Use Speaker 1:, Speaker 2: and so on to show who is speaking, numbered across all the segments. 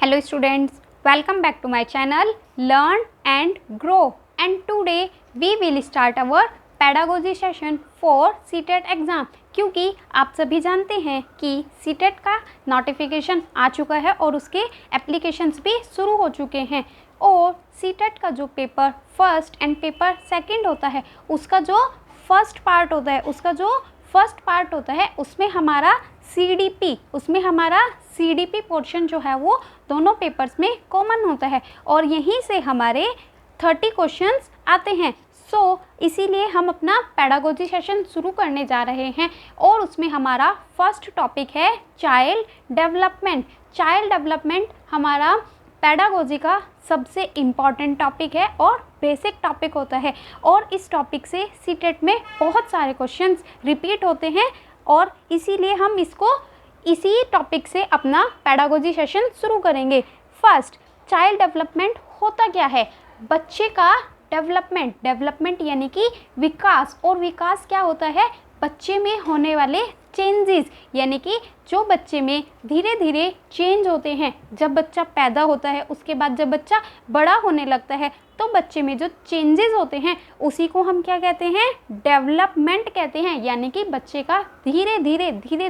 Speaker 1: Hello students, welcome back to my channel Learn and Grow, and today we will start our pedagogy session for CTET exam. क्योंकि आप सभी जानते हैं कि CTET का notification आ चुका है और उसके एप्लीकेशंस भी शुरू हो चुके हैं, और CTET का जो paper first and paper second होता है उसका जो फर्स्ट पार्ट होता है उसमें हमारा CDP पोर्शन जो है वो दोनों पेपर्स में कॉमन होता है, और यहीं से हमारे 30 क्वेश्चंस आते हैं। इसीलिए हम अपना पेडागोजी सेशन शुरू करने जा रहे हैं, और उसमें हमारा फर्स्ट टॉपिक है चाइल्ड डेवलपमेंट हमारा पेडागोजी का सबसे इम्पॉर्टेंट टॉपिक है और बेसिक टॉपिक होता है, और इस टॉपिक से सीटेट में बहुत सारे क्वेश्चंस रिपीट होते हैं, और इसीलिए हम इसी टॉपिक से अपना पेडागोजी सेशन शुरू करेंगे। फर्स्ट, चाइल्ड डेवलपमेंट होता क्या है? बच्चे का डेवलपमेंट यानी कि विकास, और विकास क्या होता है? बच्चे में होने वाले चेंजेस, यानी कि जो बच्चे में धीरे धीरे चेंज होते हैं। जब बच्चा पैदा होता है उसके बाद जब बच्चा बड़ा होने लगता है तो बच्चे में जो चेंजेस होते हैं उसी को हम क्या कहते हैं? डेवलपमेंट कहते हैं, यानी कि बच्चे का धीरे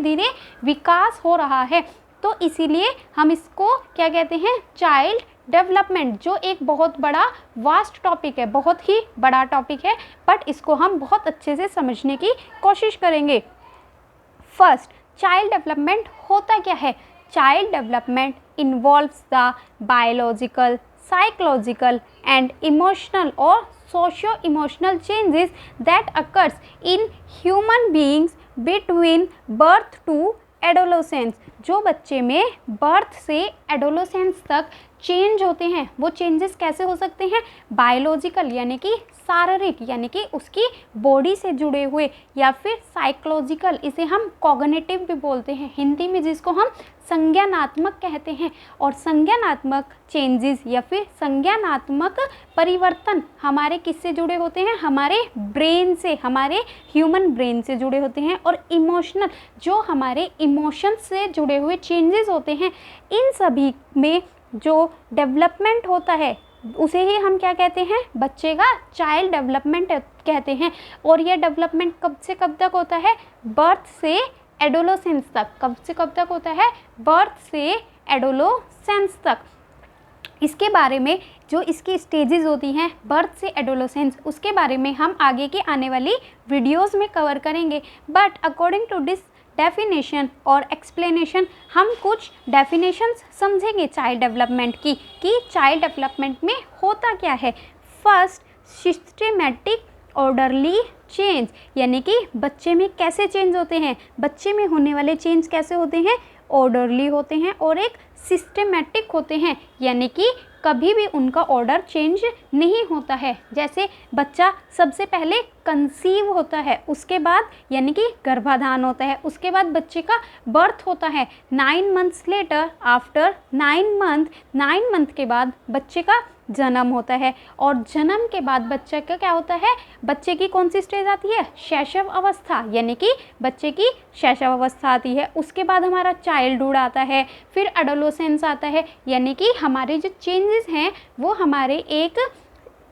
Speaker 1: धीरे विकास हो रहा है। तो इसीलिए हम इसको क्या कहते हैं? चाइल्ड डेवलपमेंट, जो एक बहुत बड़ा वास्ट टॉपिक है, बहुत ही बड़ा टॉपिक है, बट इसको हम बहुत अच्छे से समझने की कोशिश करेंगे। फर्स्ट, चाइल्ड डेवलपमेंट होता क्या है? Child development involves the biological, psychological and emotional और socio emotional changes that occurs in human beings between birth to adolescence. जो बच्चे में बर्थ से एडोलेसेंस तक चेंज होते हैं, वो चेंजेस कैसे हो सकते हैं? बायोलॉजिकल यानी कि शारीरिक, यानी कि उसकी बॉडी से जुड़े हुए, या फिर साइकोलॉजिकल, इसे हम कॉग्निटिव भी बोलते हैं हिंदी में, जिसको हम संज्ञानात्मक कहते हैं। और संज्ञानात्मक चेंजेस या फिर संज्ञानात्मक परिवर्तन हमारे किससे जुड़े होते हैं? हमारे ब्रेन से, हमारे ह्यूमन ब्रेन से जुड़े होते हैं। और इमोशनल, जो हमारे इमोशंस से जुड़े हुए चेंजेस होते हैं, इन सभी में जो डेवलपमेंट होता है उसे ही हम क्या कहते हैं? बच्चे का चाइल्ड डेवलपमेंट कहते हैं। और यह डेवलपमेंट कब से कब तक होता है? बर्थ से एडोलेसेंस तक। कब से कब तक होता है? बर्थ से एडोलेसेंस तक। इसके बारे में जो इसकी स्टेजेस होती हैं बर्थ से एडोलेसेंस, उसके बारे में हम आगे की आने वाली वीडियोस में कवर करेंगे। But according to this definition और एक्सप्लेनेशन, हम कुछ डेफिनेशंस समझेंगे चाइल्ड डेवलपमेंट की, कि चाइल्ड डेवलपमेंट में होता क्या है। फर्स्ट, सिस्टेमेटिक ऑर्डरली चेंज, यानी कि बच्चे में कैसे चेंज होते हैं? बच्चे में होने वाले चेंज कैसे होते हैं? ऑर्डरली होते हैं और एक सिस्टेमेटिक होते हैं, यानी कि कभी भी उनका ऑर्डर चेंज नहीं होता है। जैसे बच्चा सबसे पहले कंसीव होता है, उसके बाद यानी कि गर्भाधान होता है, उसके बाद बच्चे का बर्थ होता है। 9 मंथ्स लेटर, आफ्टर 9 मंथ के बाद बच्चे का जन्म होता है, और जन्म के बाद बच्चे का क्या होता है? बच्चे की कौन सी स्टेज आती है? शैशव अवस्था, यानी कि बच्चे की शैशव अवस्था आती है। उसके बाद हमारा चाइल्डहुड आता है, फिर एडोलेसेंस आता है, यानी कि हमारे जो चेंजेस हैं वो हमारे एक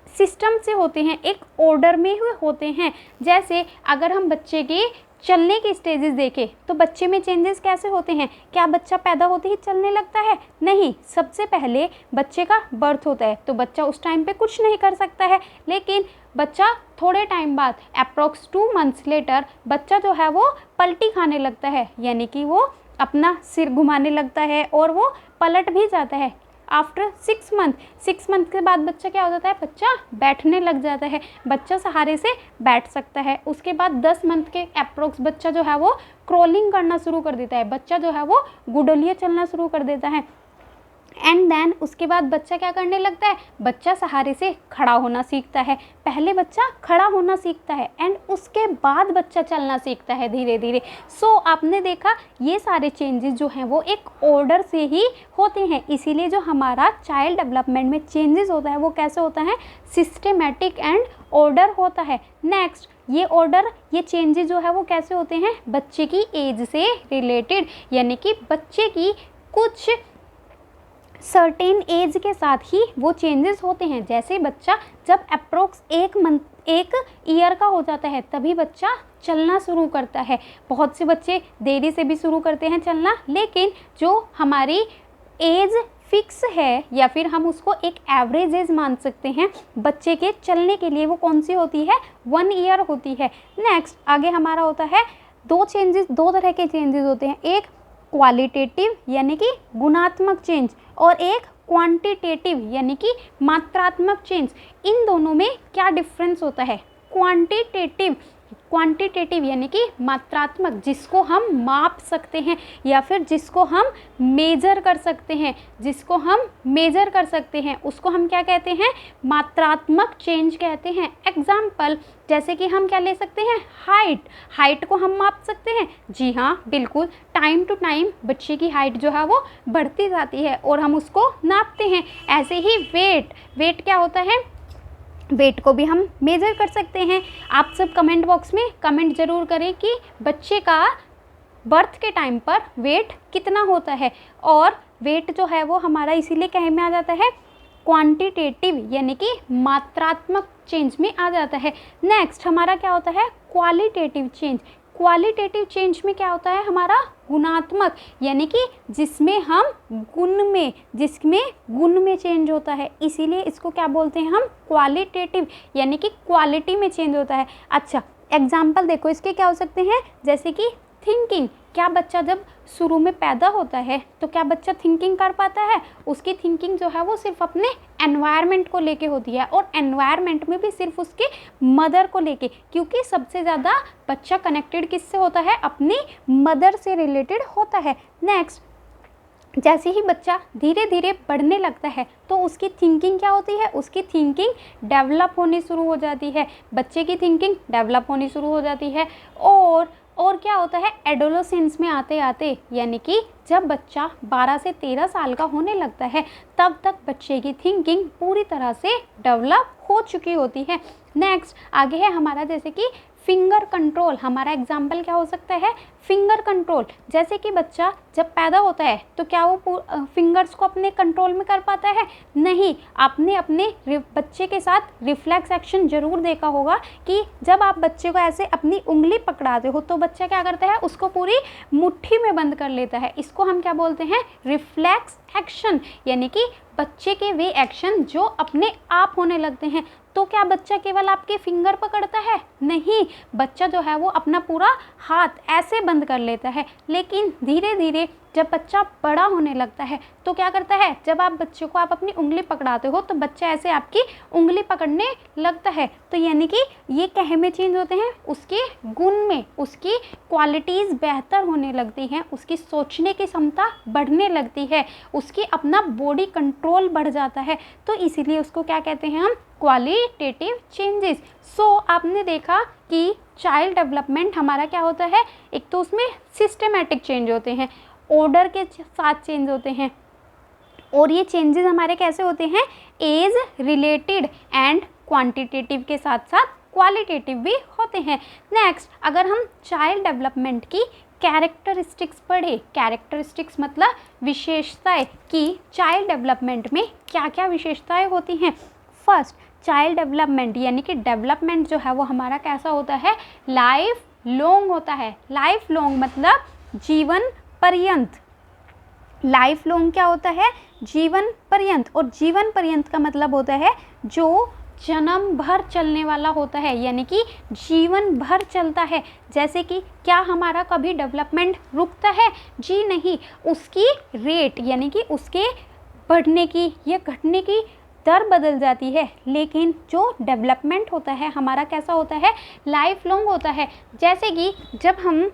Speaker 1: सिस्टम से होते हैं, एक ऑर्डर में हुए होते हैं। जैसे अगर हम बच्चे के चलने की स्टेजेस देखें तो बच्चे में चेंजेस कैसे होते हैं? क्या बच्चा पैदा होते ही चलने लगता है? नहीं, सबसे पहले बच्चे का बर्थ होता है, तो बच्चा उस टाइम पे कुछ नहीं कर सकता है, लेकिन बच्चा थोड़े टाइम बाद, अप्रॉक्स 2 मंथ्स लेटर, बच्चा जो है वो पलटी खाने लगता है, यानी कि वो अपना सिर घुमाने लगता है और वो पलट भी जाता है। आफ्टर 6 मंथ के बाद बच्चा क्या हो जाता है? बच्चा बैठने लग जाता है, बच्चा सहारे से बैठ सकता है। उसके बाद 10 मंथ के अप्रोक्स बच्चा जो है वो क्रॉलिंग करना शुरू कर देता है, बच्चा जो है वो गुडलिया चलना शुरू कर देता है। एंड देन उसके बाद बच्चा क्या करने लगता है? बच्चा सहारे से खड़ा होना सीखता है। पहले बच्चा खड़ा होना सीखता है एंड उसके बाद बच्चा चलना सीखता है धीरे धीरे। आपने देखा ये सारे चेंजेस जो हैं वो एक ऑर्डर से ही होते हैं, इसीलिए जो हमारा चाइल्ड डेवलपमेंट में चेंजेस होता है वो कैसे होता है? सिस्टेमेटिक एंड ऑर्डर होता है। नेक्स्ट, ये ऑर्डर, ये चेंजेस जो है वो कैसे होते हैं? बच्चे की एज से रिलेटेड, यानी कि बच्चे की कुछ सर्टेन एज के साथ ही वो चेंजेस होते हैं। जैसे बच्चा जब अप्रोक्स 1 ईयर का हो जाता है तभी बच्चा चलना शुरू करता है। बहुत से बच्चे देरी से भी शुरू करते हैं चलना, लेकिन जो हमारी एज फिक्स है या फिर हम उसको एक एवरेज एज मान सकते हैं बच्चे के चलने के लिए, वो कौन सी होती है? 1 ईयर होती है। नेक्स्ट आगे हमारा होता है दो तरह के चेंजेस होते हैं, एक क्वालिटेटिव यानी कि गुणात्मक चेंज और एक क्वांटिटेटिव यानी कि मात्रात्मक चेंज। इन दोनों में क्या डिफरेंस होता है? क्वांटिटेटिव यानी कि मात्रात्मक, जिसको हम माप सकते हैं या फिर जिसको हम मेजर कर सकते हैं, उसको हम क्या कहते हैं? मात्रात्मक चेंज कहते हैं। एग्जाम्पल जैसे कि हम क्या ले सकते हैं? हाइट को हम माप सकते हैं। जी हाँ, बिल्कुल। टाइम टू टाइम बच्चे की हाइट जो है वो बढ़ती जाती है और हम उसको नापते हैं। ऐसे ही वेट क्या होता है? वेट को भी हम मेजर कर सकते हैं। आप सब कमेंट बॉक्स में कमेंट ज़रूर करें कि बच्चे का बर्थ के टाइम पर वेट कितना होता है। और वेट जो है वो हमारा इसीलिए कहे में आ जाता है क्वांटिटेटिव यानी कि मात्रात्मक चेंज में आ जाता है। नेक्स्ट हमारा क्या होता है? क्वालिटेटिव चेंज में क्या होता है? हमारा गुणात्मक यानी कि जिसमें गुण में चेंज होता है, इसीलिए इसको क्या बोलते हैं हम? क्वालिटेटिव यानी कि क्वालिटी में चेंज होता है। अच्छा, एग्जाम्पल देखो इसके क्या हो सकते हैं? जैसे कि थिंकिंग। क्या बच्चा जब शुरू में पैदा होता है तो क्या बच्चा थिंकिंग कर पाता है? उसकी थिंकिंग जो है वो सिर्फ अपने एनवायरनमेंट को लेके होती है, और एनवायरनमेंट में भी सिर्फ उसके मदर को लेके, क्योंकि सबसे ज़्यादा बच्चा कनेक्टेड किससे होता है? अपनी मदर से रिलेटेड होता है। नेक्स्ट, जैसे ही बच्चा धीरे धीरे बढ़ने लगता है तो उसकी थिंकिंग क्या होती है? उसकी थिंकिंग डेवलप होनी शुरू हो जाती है। बच्चे की थिंकिंग डेवलप होनी शुरू हो जाती है। और क्या होता है? एडोलेसेंस में आते आते यानी कि जब बच्चा 12 से 13 साल का होने लगता है तब तक बच्चे की थिंकिंग पूरी तरह से डेवलप हो चुकी होती है। नेक्स्ट आगे है हमारा जैसे कि फिंगर कंट्रोल। हमारा एग्जाम्पल क्या हो सकता है? Finger control. जैसे कि बच्चा जब पैदा होता है तो क्या वो फिंगर्स को अपने कंट्रोल में कर पाता है? नहीं। आपने अपने बच्चे के साथ रिफ्लेक्स एक्शन जरूर देखा होगा कि जब आप बच्चे को ऐसे अपनी उंगली पकड़ाते हो तो बच्चा क्या करता है? उसको पूरी मुट्ठी में बंद कर लेता है। इसको हम क्या बोलते हैं? रिफ्लेक्स एक्शन, यानी कि बच्चे के वे एक्शन जो अपने आप होने लगते हैं। तो क्या बच्चा केवल आपके फिंगर पकड़ता है? नहीं, बच्चा जो है वो अपना पूरा हाथ ऐसे बंद कर लेता है। लेकिन धीरे धीरे जब बच्चा बड़ा होने लगता है तो क्या करता है? जब आप बच्चे को अपनी उंगली पकड़ाते हो तो बच्चा ऐसे आपकी उंगली पकड़ने लगता है। तो यानी कि ये कहे में चेंज होते हैं, उसके गुण में उसकी क्वालिटीज़ बेहतर होने लगती हैं, उसकी सोचने की क्षमता बढ़ने लगती है, उसकी अपना बॉडी कंट्रोल बढ़ जाता है। तो इसीलिए उसको क्या कहते हैं हम? Qualitative changes. सो आपने देखा कि चाइल्ड डेवलपमेंट हमारा क्या होता है? एक तो उसमें सिस्टमेटिक चेंज होते हैं, ऑर्डर के साथ चेंज होते हैं, और ये चेंजेस हमारे कैसे होते हैं? एज रिलेटेड एंड क्वांटिटेटिव के साथ साथ क्वालिटेटिव भी होते हैं। नेक्स्ट अगर हम चाइल्ड डेवलपमेंट की कैरेक्टरिस्टिक्स पढ़े, कैरेक्टरिस्टिक्स मतलब विशेषताएं, कि चाइल्ड डेवलपमेंट में क्या क्या विशेषताएं होती हैं। फर्स्ट, चाइल्ड डेवलपमेंट यानी कि डेवलपमेंट जो है वो हमारा कैसा होता है? लाइफ लॉन्ग होता है। लाइफ लॉन्ग मतलब जीवन पर्यंत। लाइफ लॉन्ग क्या होता है? जीवन पर्यंत। और जीवन पर्यंत का मतलब होता है जो जन्म भर चलने वाला होता है, यानी कि जीवन भर चलता है। जैसे कि क्या हमारा कभी डेवलपमेंट रुकता है? जी नहीं। उसकी रेट यानी कि उसके बढ़ने की या घटने की दर बदल जाती है, लेकिन जो डेवलपमेंट होता है हमारा कैसा होता है? लाइफ लॉन्ग होता है। जैसे कि जब हम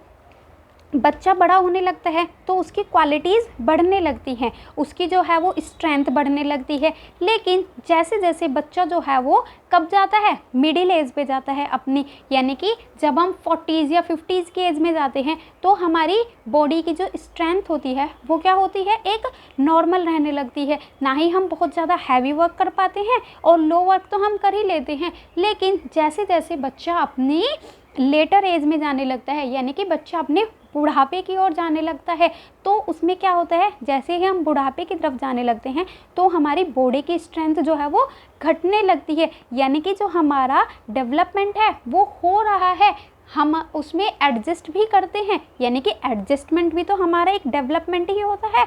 Speaker 1: बच्चा बड़ा होने लगता है तो उसकी क्वालिटीज़ बढ़ने लगती हैं, उसकी जो है वो स्ट्रेंथ बढ़ने लगती है। लेकिन जैसे जैसे बच्चा जो है वो कब जाता है? मिडिल एज पे जाता है अपनी, यानी कि जब हम 40s या 50s की एज में जाते हैं तो हमारी बॉडी की जो स्ट्रेंथ होती है वो क्या होती है? एक नॉर्मल रहने लगती है। ना ही हम बहुत ज़्यादा हैवी वर्क कर पाते हैं और लो वर्क तो हम कर ही लेते हैं। लेकिन जैसे जैसे बच्चा अपनी लेटर एज में जाने लगता है, यानी कि बच्चा अपने बुढ़ापे की ओर जाने लगता है, तो उसमें क्या होता है, जैसे ही हम बुढ़ापे की तरफ जाने लगते हैं तो हमारी बॉडी की स्ट्रेंथ जो है वो घटने लगती है, यानी कि जो हमारा डेवलपमेंट है वो हो रहा है, हम उसमें एडजस्ट भी करते हैं, यानी कि एडजस्टमेंट भी तो हमारा एक डेवलपमेंट ही होता है।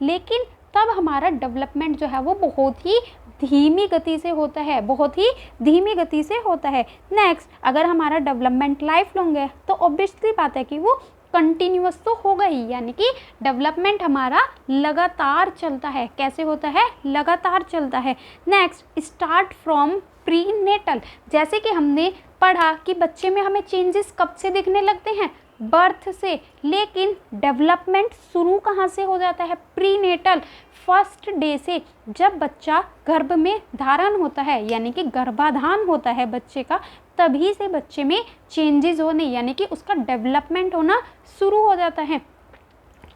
Speaker 1: लेकिन तब हमारा डेवलपमेंट जो है वो बहुत ही धीमी गति से होता है, बहुत ही धीमी गति से होता है। नेक्स्ट, अगर हमारा डेवलपमेंट लाइफ लॉन्ग है तो ऑब्वियसली बात है कि वो कंटिन्यूअस तो होगा ही, यानी कि डेवलपमेंट हमारा लगातार चलता है। कैसे होता है? लगातार चलता है। Next, start from prenatal, जैसे कि हमने पढ़ा कि बच्चे में हमें चेंजेस कब से दिखने लगते हैं? बर्थ से। लेकिन डेवलपमेंट शुरू कहाँ से हो जाता है? प्री नेटल, फर्स्ट डे से, जब बच्चा गर्भ में धारण होता है, यानी कि गर्भाधान होता है बच्चे का, तभी से बच्चे में चेंजेस होने, यानी कि उसका डेवलपमेंट होना शुरू हो जाता है।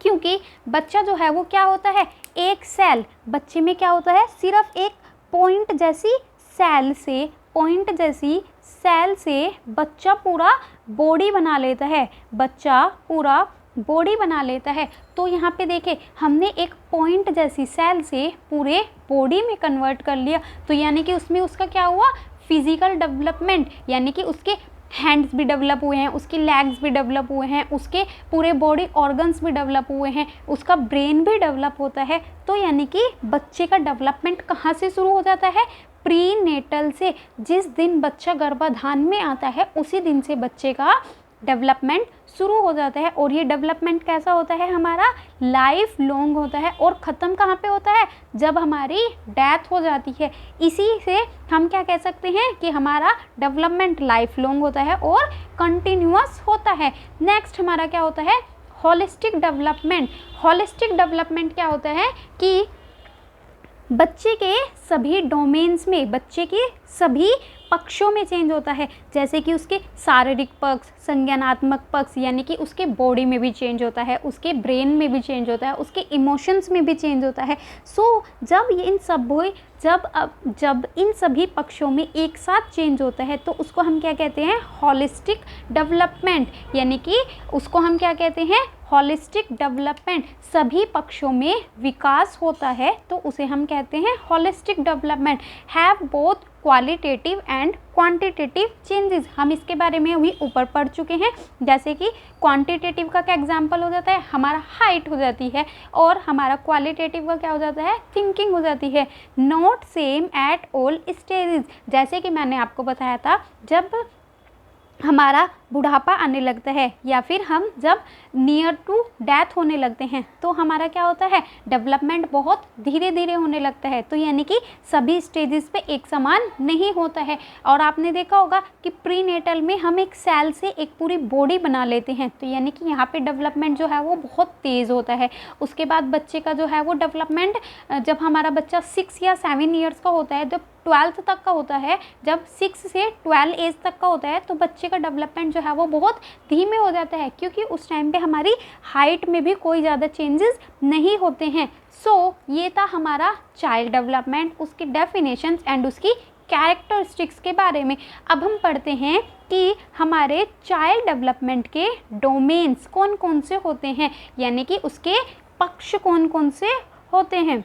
Speaker 1: क्योंकि बच्चा जो है वो क्या होता है? एक सेल, बच्चे में क्या होता है? सिर्फ एक पॉइंट जैसी सेल से बच्चा पूरा बॉडी बना लेता है, बच्चा पूरा बॉडी बना लेता है। तो यहाँ पे देखें, हमने एक पॉइंट जैसी सेल से पूरे बॉडी में कन्वर्ट कर लिया, तो यानी कि उसमें उसका क्या हुआ? फिजिकल डेवलपमेंट, यानी कि उसके हैंड्स भी डेवलप हुए हैं, उसके लेग्स भी डेवलप हुए हैं, उसके पूरे बॉडी ऑर्गन्स भी डेवलप हुए हैं, उसका ब्रेन भी डेवलप होता है। तो यानी कि बच्चे का डेवलपमेंट कहाँ से शुरू हो जाता है? प्री नेटल से। जिस दिन बच्चा गर्भाधान में आता है उसी दिन से बच्चे का डेवलपमेंट शुरू हो जाता है। और ये डेवलपमेंट कैसा होता है? हमारा लाइफ लॉन्ग होता है। और ख़त्म कहाँ पे होता है? जब हमारी डेथ हो जाती है। इसी से हम क्या कह सकते हैं कि हमारा डेवलपमेंट लाइफ लॉन्ग होता है और कंटिन्यूअस होता है। नेक्स्ट हमारा क्या होता है? Holistic development. होलिस्टिक डेवलपमेंट क्या होता है कि बच्चे के सभी डोमेन्स में, बच्चे के सभी पक्षों में चेंज होता है, जैसे कि उसके शारीरिक पक्ष, संज्ञानात्मक पक्ष, यानी कि उसके बॉडी में भी चेंज होता है, उसके ब्रेन में भी चेंज होता है, उसके इमोशंस में भी चेंज होता है। जब इन सभी पक्षों में एक साथ चेंज होता है तो उसको हम क्या कहते हैं? होलिस्टिक डेवलपमेंट, यानी कि उसको हम क्या कहते हैं? Holistic development. सभी पक्षों में विकास होता है तो उसे हम कहते हैं holistic development. Have both qualitative and quantitative changes. हम इसके बारे में अभी ऊपर पढ़ चुके हैं, जैसे कि क्वांटिटेटिव का क्या एग्जाम्पल हो जाता है? हमारा हाइट हो जाती है। और हमारा क्वालिटेटिव का क्या हो जाता है? थिंकिंग हो जाती है। Not same at all stages, जैसे कि मैंने आपको बताया था, जब हमारा बुढ़ापा आने लगता है या फिर हम जब नियर टू डेथ होने लगते हैं तो हमारा क्या होता है? डेवलपमेंट बहुत धीरे धीरे होने लगता है। तो यानी कि सभी स्टेजेस पे एक समान नहीं होता है। और आपने देखा होगा कि प्री नेटल में हम एक सेल से एक पूरी बॉडी बना लेते हैं, तो यानी कि यहाँ पे डेवलपमेंट जो है वो बहुत तेज़ होता है। उसके बाद बच्चे का जो है वो डेवलपमेंट, जब हमारा बच्चा 6 या 7 ईयर्स का होता है, जब 12th तक का होता है, जब 6 से 12 एज तक का होता है, तो बच्चे का डेवलपमेंट जो है वो बहुत धीमे हो जाता है, क्योंकि उस टाइम पे हमारी हाइट में भी कोई ज़्यादा चेंजेस नहीं होते हैं। ये था हमारा चाइल्ड डेवलपमेंट, उसकी डेफिनेशंस एंड उसकी कैरेक्टरिस्टिक्स के बारे में। अब हम पढ़ते हैं कि हमारे चाइल्ड डेवलपमेंट के डोमेन्स कौन कौन से होते हैं, यानी कि उसके पक्ष कौन कौन से होते हैं।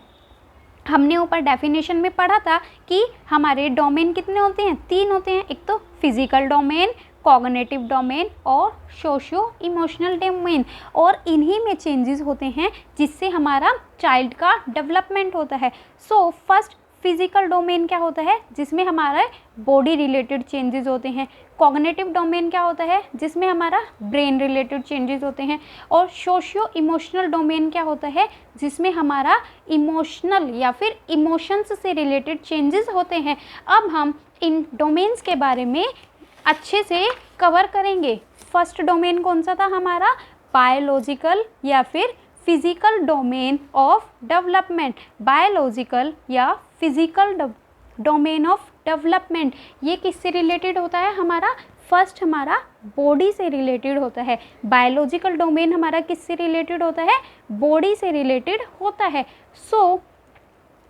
Speaker 1: हमने ऊपर डेफिनेशन में पढ़ा था कि हमारे डोमेन कितने होते हैं? 3 होते हैं। एक तो फिजिकल डोमेन, कॉग्निटिव डोमेन और सोशियो इमोशनल डोमेन। और इन्हीं में चेंजेस होते हैं जिससे हमारा चाइल्ड का डेवलपमेंट होता है। फर्स्ट फिजिकल डोमेन क्या होता है? जिसमें हमारा बॉडी रिलेटेड चेंजेस होते हैं। कॉग्निटिव डोमेन क्या होता है? जिसमें हमारा ब्रेन रिलेटेड चेंजेस होते हैं। और सोशियो इमोशनल डोमेन क्या होता है? जिसमें हमारा इमोशनल या फिर इमोशंस से रिलेटेड चेंजेस होते हैं। अब हम इन डोमेन्स के बारे में अच्छे से कवर करेंगे। फर्स्ट डोमेन कौन सा था हमारा? बायोलॉजिकल या फिर physical domain of development. Biological या फिजिकल डोमेन ऑफ डेवलपमेंट, ये किससे रिलेटेड होता है हमारा? फर्स्ट हमारा बॉडी से रिलेटेड होता है। बायोलॉजिकल डोमेन हमारा किससे रिलेटेड होता है? बॉडी से रिलेटेड होता है।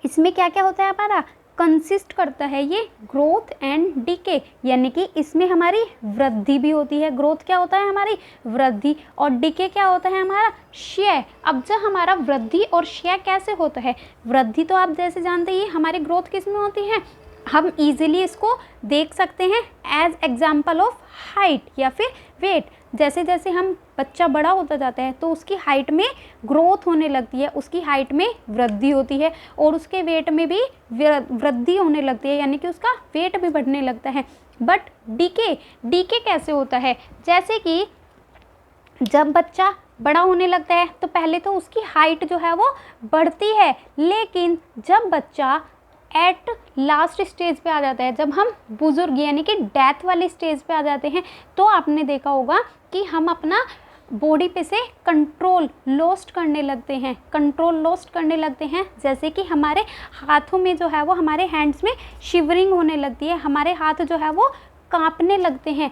Speaker 1: इसमें क्या क्या होता है हमारा? कंसिस्ट करता है ये ग्रोथ एंड डीके, यानी कि इसमें हमारी वृद्धि भी होती है। ग्रोथ क्या होता है हमारी वृद्धि, और डीके क्या होता है हमारा क्षय। अब जब हमारा वृद्धि और क्षय कैसे होता है, वृद्धि तो आप जैसे जानते ही हमारी ग्रोथ किस में होती है, हम इजीली इसको देख सकते हैं एज एग्जाम्पल ऑफ हाइट या फिर वेट। जैसे जैसे हम बच्चा बड़ा होता जाता है तो उसकी हाइट में ग्रोथ होने लगती है, उसकी हाइट में वृद्धि होती है और उसके वेट में भी वृद्धि होने लगती है, यानी कि उसका वेट भी बढ़ने लगता है। बट डीके कैसे होता है, जैसे कि जब बच्चा बड़ा होने लगता है तो पहले तो उसकी हाइट जो है वो बढ़ती है, लेकिन जब बच्चा एट लास्ट स्टेज पे आ जाता है, जब हम बुजुर्ग यानी कि डेथ वाली स्टेज पे आ जाते हैं, तो आपने देखा होगा कि हम अपना बॉडी पे से कंट्रोल लॉस्ट करने लगते हैं। जैसे कि हमारे हाथों में जो है वो, हमारे हैंड्स में शिवरिंग होने लगती है, हमारे हाथ जो है वो कांपने लगते हैं।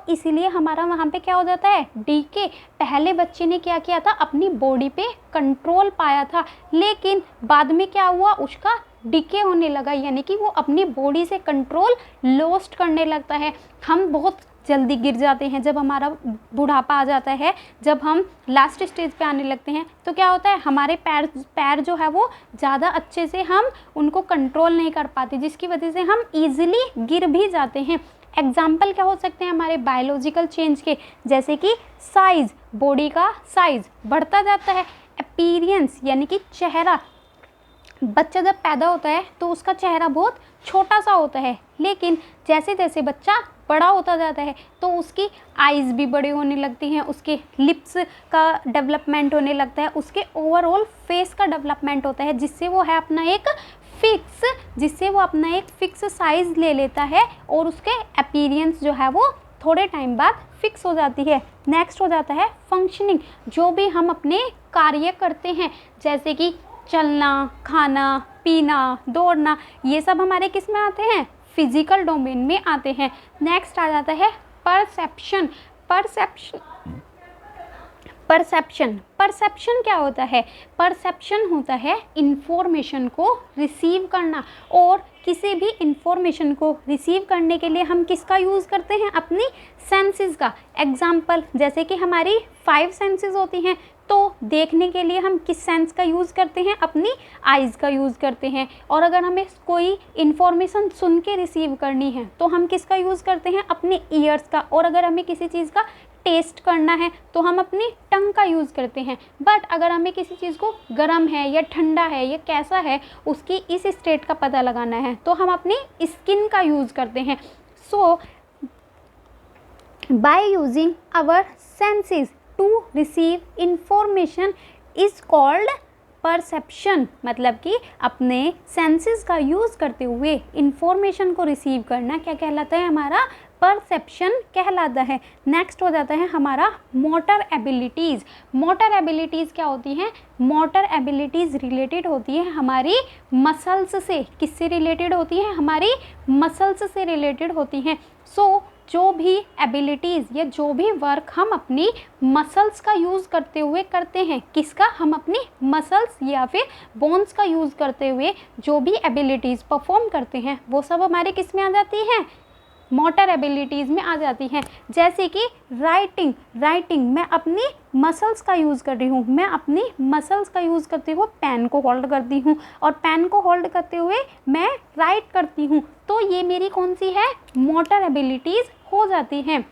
Speaker 1: इसीलिए हमारा वहाँ पे क्या हो जाता है, डीके। पहले बच्चे ने क्या किया था, अपनी बॉडी पे कंट्रोल पाया था, लेकिन बाद में क्या हुआ, उसका डीके होने लगा, यानी कि वो अपनी बॉडी से कंट्रोल लॉस्ट करने लगता है। हम बहुत जल्दी गिर जाते हैं जब हमारा बुढ़ापा आ जाता है, जब हम लास्ट स्टेज पे आने लगते हैं तो क्या होता है, हमारे पैर जो है वो ज़्यादा अच्छे से हम उनको कंट्रोल नहीं कर पाते, जिसकी वजह से हम इजीली गिर भी जाते हैं। एग्जाम्पल क्या हो सकते हैं हमारे बायोलॉजिकल चेंज के, जैसे कि साइज़, बॉडी का साइज़ बढ़ता जाता है। अपीयरेंस यानी कि चेहरा, बच्चा जब पैदा होता है तो उसका चेहरा बहुत छोटा सा होता है, लेकिन जैसे जैसे बच्चा बड़ा होता जाता है तो उसकी आइज़ भी बड़ी होने लगती हैं, उसके लिप्स का डेवलपमेंट होने लगता है, उसके ओवरऑल फेस का डेवलपमेंट होता है, जिससे वो अपना एक फिक्स साइज़ ले लेता है और उसके अपीयरेंस जो है वो थोड़े टाइम बाद फिक्स हो जाती है। नेक्स्ट हो जाता है फंक्शनिंग, जो भी हम अपने कार्य करते हैं, जैसे कि चलना, खाना पीना, दौड़ना, ये सब हमारे किस में आते हैं, फिजिकल डोमेन में आते हैं। नेक्स्ट आ जाता है परसेप्शन। परसेप्शन क्या होता है, परसेप्शन होता है इंफॉर्मेशन को रिसीव करना, और किसी भी इंफॉर्मेशन को रिसीव करने के लिए हम किसका यूज़ करते हैं, अपनी सेंसेस का। एग्जाम्पल, जैसे कि हमारी 5 सेंसेस होती हैं, तो देखने के लिए हम किस सेंस का यूज़ करते हैं, अपनी आइज़ का यूज़ करते हैं। और अगर हमें कोई इन्फॉर्मेशन सुन के रिसीव करनी है तो हम किसका यूज़ करते हैं, अपने ईयर्स का। और अगर हमें किसी चीज़ का टेस्ट करना है तो हम अपनी टंग का यूज़ करते हैं। बट अगर हमें किसी चीज़ को गर्म है या ठंडा है या कैसा है, उसकी इस स्टेट का पता लगाना है तो हम अपनी स्किन का यूज़ करते हैं। So by using our senses to receive information is called perception, मतलब कि अपने सेंसेस का यूज़ करते हुए इंफॉर्मेशन को रिसीव करना क्या कहलाता है, हमारा परसेप्शन कहलाता है। नेक्स्ट हो जाता है हमारा मोटर एबिलिटीज़। मोटर एबिलिटीज़ क्या होती हैं, मोटर एबिलिटीज़ रिलेटेड होती है हमारी मसल्स से। किससे रिलेटेड होती हैं, हमारी मसल्स से रिलेटेड होती हैं। जो भी एबिलिटीज़ या जो भी वर्क हम अपनी मसल्स का यूज़ करते हुए करते हैं, किसका, हम अपनी मसल्स या फिर बोन्स का यूज़ करते हुए जो भी एबिलिटीज़ परफॉर्म करते हैं, वो सब हमारे किस में आ जाती हैं, मोटर एबिलिटीज़ में आ जाती हैं। जैसे कि राइटिंग मैं अपनी मसल्स का यूज़ कर रही हूँ, मैं अपनी मसल्स का यूज़ करते हुए पेन को होल्ड करती हूँ और पेन को होल्ड करते हुए मैं राइट करती हूँ, तो ये मेरी कौन सी है, मोटर एबिलिटीज़ हो जाती हैं।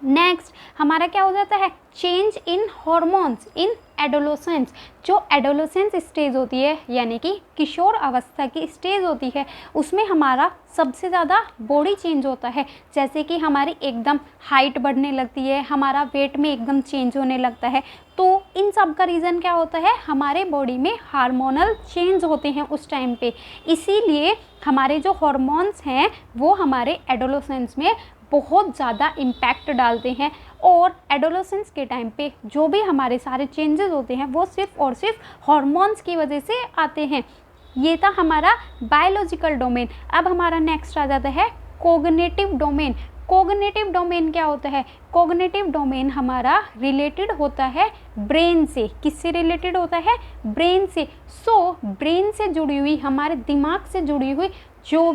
Speaker 1: नेक्स्ट हमारा क्या हो जाता है, change in hormones in adolescence. जो एडोलोसेंस स्टेज होती है यानी कि किशोर अवस्था की स्टेज होती है, उसमें हमारा सबसे ज़्यादा बॉडी चेंज होता है। जैसे कि हमारी एकदम हाइट बढ़ने लगती है, हमारा वेट में एकदम चेंज होने लगता है। तो इन सब का रीज़न क्या होता है, हमारे बॉडी में हार्मोनल चेंज होते हैं उस टाइम पे। इसीलिए हमारे जो हॉर्मोन्स हैं वो हमारे एडोलोसेंस में बहुत ज़्यादा इम्पैक्ट डालते हैं, और एडोलेसेंस के टाइम पे जो भी हमारे सारे चेंजेस होते हैं वो सिर्फ और सिर्फ हॉर्मोन्स की वजह से आते हैं। ये था हमारा बायोलॉजिकल डोमेन। अब हमारा नेक्स्ट आ जाता है कोग्निटिव डोमेन। कोग्निटिव डोमेन क्या होता है? कोग्निटिव डोमेन हमारा रिलेटेड होता है ब्रेन से। किससे रिलेटेड होता है? ब्रेन से। सो ब्रेन से जुड़ी हुई, हमारे दिमाग से जुड़ी हुई जो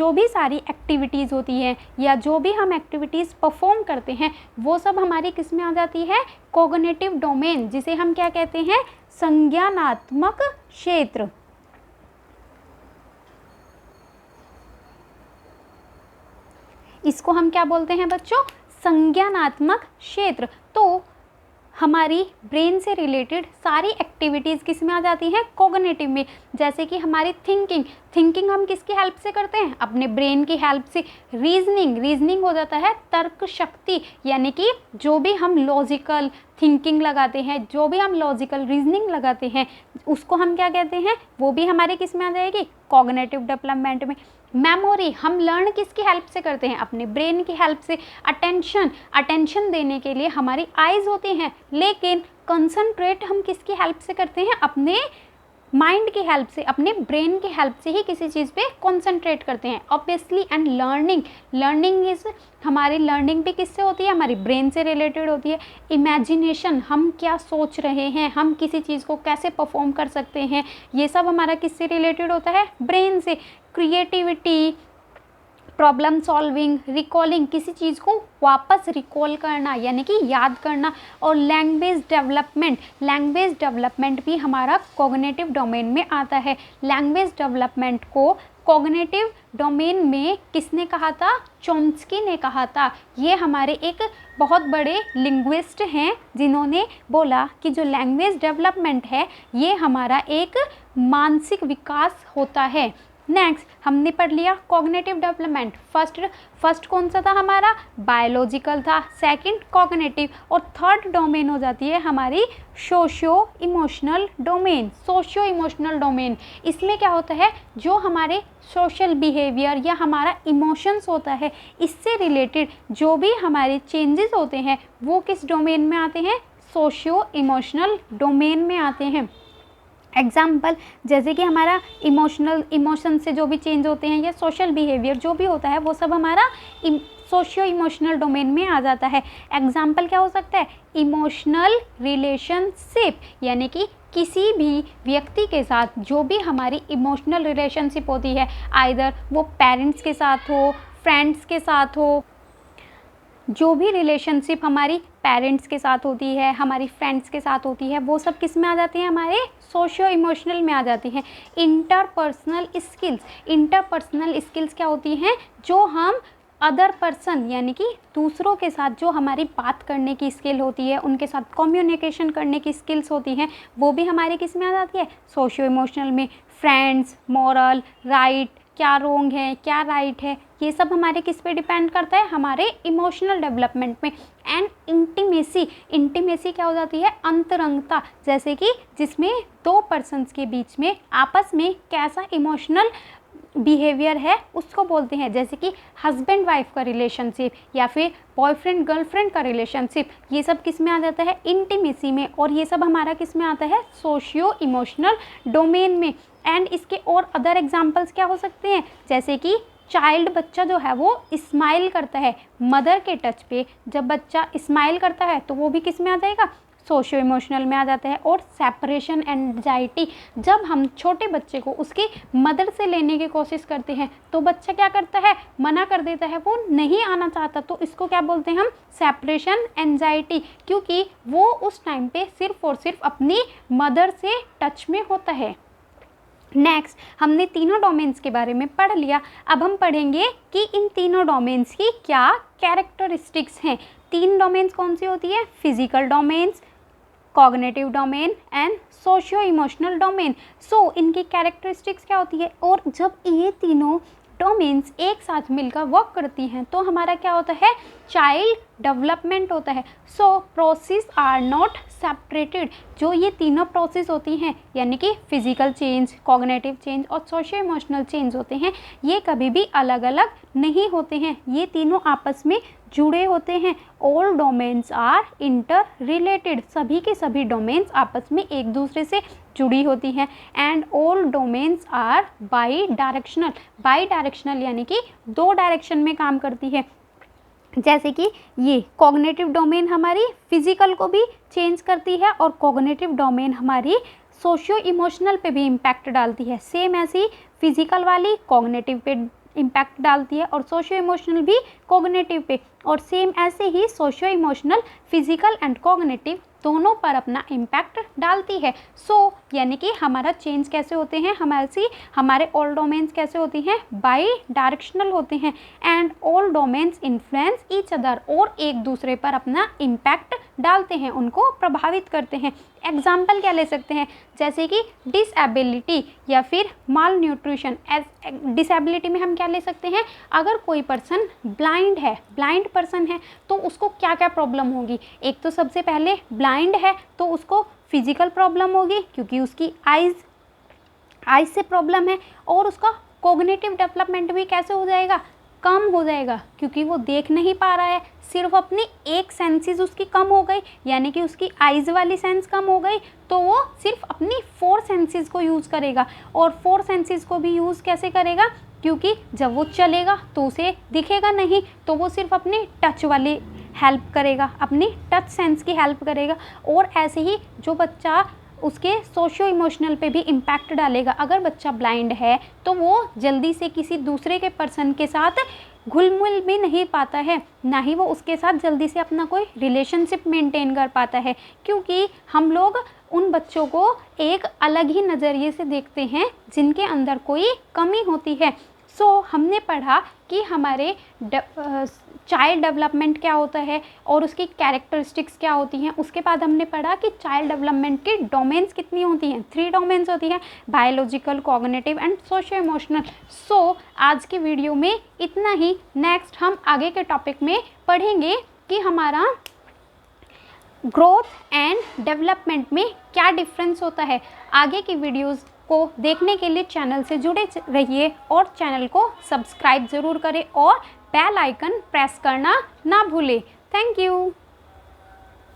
Speaker 1: भी सारी एक्टिविटीज़ होती हैं या जो भी हम एक्टिविटीज़ परफॉर्म करते हैं वो सब हमारी किस में आ जाती है? कोग्निटिव डोमेन, जिसे हम क्या कहते हैं? संज्ञानात्मक क्षेत्र। इसको हम क्या बोलते हैं बच्चों? संज्ञानात्मक क्षेत्र। तो हमारी ब्रेन से रिलेटेड सारी एक्टिविटीज़ किस में आ जाती हैं? कोग्निटिव में। जैसे कि हमारी थिंकिंग हम किसकी हेल्प से करते हैं? अपने ब्रेन की हेल्प से। रीजनिंग हो जाता है तर्क शक्ति, यानी कि जो भी हम लॉजिकल थिंकिंग लगाते हैं, जो भी हम लॉजिकल रीजनिंग लगाते हैं, उसको हम क्या कहते हैं? वो भी हमारे किस में आ जाएगी? कॉग्निटिव डेवलपमेंट में। मेमोरी हम लर्न किसकी हेल्प से करते हैं? अपने ब्रेन की हेल्प से। अटेंशन देने के लिए हमारी आइज़ होती हैं, लेकिन कंसंट्रेट हम किसकी हेल्प से करते हैं? अपने माइंड की हेल्प से, अपने ब्रेन की हेल्प से ही किसी चीज़ पे कंसंट्रेट करते हैं ऑब्वियसली। एंड लर्निंग इज, हमारी लर्निंग भी किससे होती है? हमारी ब्रेन से रिलेटेड होती है। इमेजिनेशन, हम क्या सोच रहे हैं, हम किसी चीज़ को कैसे परफॉर्म कर सकते हैं, ये सब हमारा किससे रिलेटेड होता है? ब्रेन से। क्रिएटिविटी, प्रॉब्लम सॉल्विंग, रिकॉलिंग, किसी चीज़ को वापस रिकॉल करना यानी कि याद करना। और लैंग्वेज डेवलपमेंट भी हमारा कॉग्निटिव डोमेन में आता है। लैंग्वेज डेवलपमेंट को कॉग्निटिव डोमेन में किसने कहा था? चॉम्स्की ने कहा था। ये हमारे एक बहुत बड़े लिंग्विस्ट हैं जिन्होंने बोला कि जो लैंग्वेज डेवलपमेंट है ये हमारा एक मानसिक विकास होता है। नेक्स्ट हमने पढ़ लिया कॉग्निटिव डेवलपमेंट। फर्स्ट कौन सा था हमारा? बायोलॉजिकल था। Second cognitive. और थर्ड डोमेन हो जाती है हमारी सोशियो इमोशनल डोमेन। इसमें क्या होता है? जो हमारे सोशल बिहेवियर या हमारा इमोशंस होता है, इससे रिलेटेड जो भी हमारे चेंजेस होते हैं वो किस डोमेन में आते हैं? सोशियो इमोशनल डोमेन में आते हैं। एग्जाम्पल, जैसे कि हमारा इमोशन से जो भी चेंज होते हैं या सोशल बिहेवियर जो भी होता है वो सब हमारा सोशियो इमोशनल डोमेन में आ जाता है। एग्जाम्पल क्या हो सकता है? इमोशनल रिलेशनशिप, यानी कि किसी भी व्यक्ति के साथ जो भी हमारी इमोशनल रिलेशनशिप होती है, आइदर वो पेरेंट्स के साथ हो, फ्रेंड्स के साथ हो, जो भी रिलेशनशिप हमारी पेरेंट्स के साथ होती है, हमारी फ्रेंड्स के साथ होती है, वो सब किस में आ जाती हैं? हमारे सोशियो इमोशनल में आ जाती हैं। इंटरपर्सनल स्किल्स क्या होती हैं? जो हम अदर पर्सन यानी कि दूसरों के साथ जो हमारी बात करने की स्किल होती है, उनके साथ कम्युनिकेशन करने की स्किल्स होती हैं, वो भी हमारे किस में आ जाती है? सोशियो इमोशनल में। फ्रेंड्स, मॉरल, राइट, क्या रोंग है, क्या राइट है, ये सब हमारे किस पे डिपेंड करता है? हमारे इमोशनल डेवलपमेंट में। एंड इंटीमेसी क्या हो जाती है? अंतरंगता, जैसे कि जिसमें दो पर्सन्स के बीच में आपस में कैसा इमोशनल बिहेवियर है उसको बोलते हैं। जैसे कि हस्बैंड वाइफ का रिलेशनशिप या फिर बॉयफ्रेंड गर्लफ्रेंड का रिलेशनशिप, ये सब किस में आ जाता है? इंटीमेसी में। और ये सब हमारा किस में आता है? सोशियो इमोशनल डोमेन में। एंड इसके और अदर एग्जाम्पल्स क्या हो सकते हैं? जैसे कि बच्चा जो है वो स्माइल करता है मदर के टच पे, जब बच्चा स्माइल करता है तो वो भी किस में आ जाएगा? सोशियो इमोशनल में आ जाता है। और सेपरेशन एंजाइटी, जब हम छोटे बच्चे को उसकी मदर से लेने की कोशिश करते हैं तो बच्चा क्या करता है? मना कर देता है, वो नहीं आना चाहता, तो इसको क्या बोलते हैं हम? सेपरेशन एंजाइटी, क्योंकि वो उस टाइम पे सिर्फ और सिर्फ अपनी मदर से टच में होता है। नेक्स्ट हमने तीनों डोमेन्स के बारे में पढ़ लिया। अब हम पढ़ेंगे कि इन तीनों डोमेन्स की क्या कैरेक्टरिस्टिक्स हैं। तीन डोमेन्स कौन सी होती है? Physical domains, cognitive domain and socio emotional domain. So इनकी कैरेक्टरिस्टिक्स क्या होती है? और जब ये तीनों डोमेन्स एक साथ मिलकर वर्क करती हैं तो हमारा क्या होता है? चाइल्ड डेवलपमेंट होता है। So process are not separated. जो ये तीनों प्रोसेस होती हैं यानी कि फिजिकल चेंज, कॉग्निटिव चेंज और सोशो इमोशनल चेंज होते हैं, ये कभी भी अलग अलग नहीं होते हैं, ये तीनों आपस में जुड़े होते हैं। All domains are interrelated. सभी के सभी डोमेन्स आपस में एक दूसरे से जुड़ी होती हैं। And all domains are bidirectional. Bidirectional यानी कि दो डायरेक्शन में काम करती है। जैसे कि ये कॉग्निटिव डोमेन हमारी फिजिकल को भी चेंज करती है और कॉग्निटिव डोमेन हमारी सोशियो इमोशनल पे भी इम्पैक्ट डालती है। सेम ऐसी ही फिजिकल वाली कॉग्निटिव पे इम्पैक्ट डालती है और सोशियो इमोशनल भी कॉग्निटिव पे, और सेम ऐसे ही socio emotional physical and cognitive दोनों पर अपना इम्पैक्ट डालती है। सो यानी कि हमारा चेंज कैसे होते हैं, हमारे ऑल डोमेन्स कैसे होती हैं, बाई डायरेक्शनल होते हैं। And all domains influence each other, और एक दूसरे पर अपना इम्पैक्ट डालते हैं, उनको प्रभावित करते हैं। एग्जाम्पल क्या ले सकते हैं, जैसे कि डिसेबिलिटी या फिर माल न्यूट्रिशन। डिसेबिलिटी में हम क्या ले सकते हैं, अगर कोई पर्सन ब्लाइंड पर्सन है तो उसको क्या क्या प्रॉब्लम होगी। एक तो सबसे पहले ब्लाइंड है तो उसको फिजिकल प्रॉब्लम होगी क्योंकि उसकी आइज़ से प्रॉब्लम है, और उसका कॉग्निटिव डेवलपमेंट भी कैसे हो जाएगा, कम हो जाएगा, क्योंकि वो देख नहीं पा रहा है, सिर्फ अपनी एक सेंसेस उसकी कम हो गई, यानी कि उसकी आइज़ वाली सेंस कम हो गई, तो वो सिर्फ अपनी 4 सेंसेस को यूज़ करेगा। और 4 सेंसेस को भी यूज़ कैसे करेगा, क्योंकि जब वो चलेगा तो उसे दिखेगा नहीं, तो वो सिर्फ अपनी टच वाली हेल्प करेगा, अपनी टच सेंस की हेल्प करेगा। और ऐसे ही जो बच्चा उसके सोशियो इमोशनल पे भी इम्पैक्ट डालेगा। अगर बच्चा ब्लाइंड है तो वो जल्दी से किसी दूसरे के पर्सन के साथ घुल मिल भी नहीं पाता है, ना ही वो उसके साथ जल्दी से अपना कोई रिलेशनशिप मेंटेन कर पाता है, क्योंकि हम लोग उन बच्चों को एक अलग ही नज़रिए से देखते हैं जिनके अंदर कोई कमी होती है। सो हमने पढ़ा कि हमारे चाइल्ड डेवलपमेंट क्या होता है और उसकी कैरेक्टरिस्टिक्स क्या होती हैं। उसके बाद हमने पढ़ा कि चाइल्ड डेवलपमेंट की डोमेन्स कितनी होती हैं, 3 डोमेन्स होती हैं, biological, cognitive and socio emotional. So आज की वीडियो में इतना ही। नेक्स्ट हम आगे के टॉपिक में पढ़ेंगे कि हमारा ग्रोथ एंड डेवलपमेंट में क्या डिफरेंस होता है। आगे की वीडियोज़ को देखने के लिए चैनल से जुड़े रहिए और चैनल को सब्सक्राइब ज़रूर करें और बेल आइकन प्रेस करना ना भूलें। Thank you.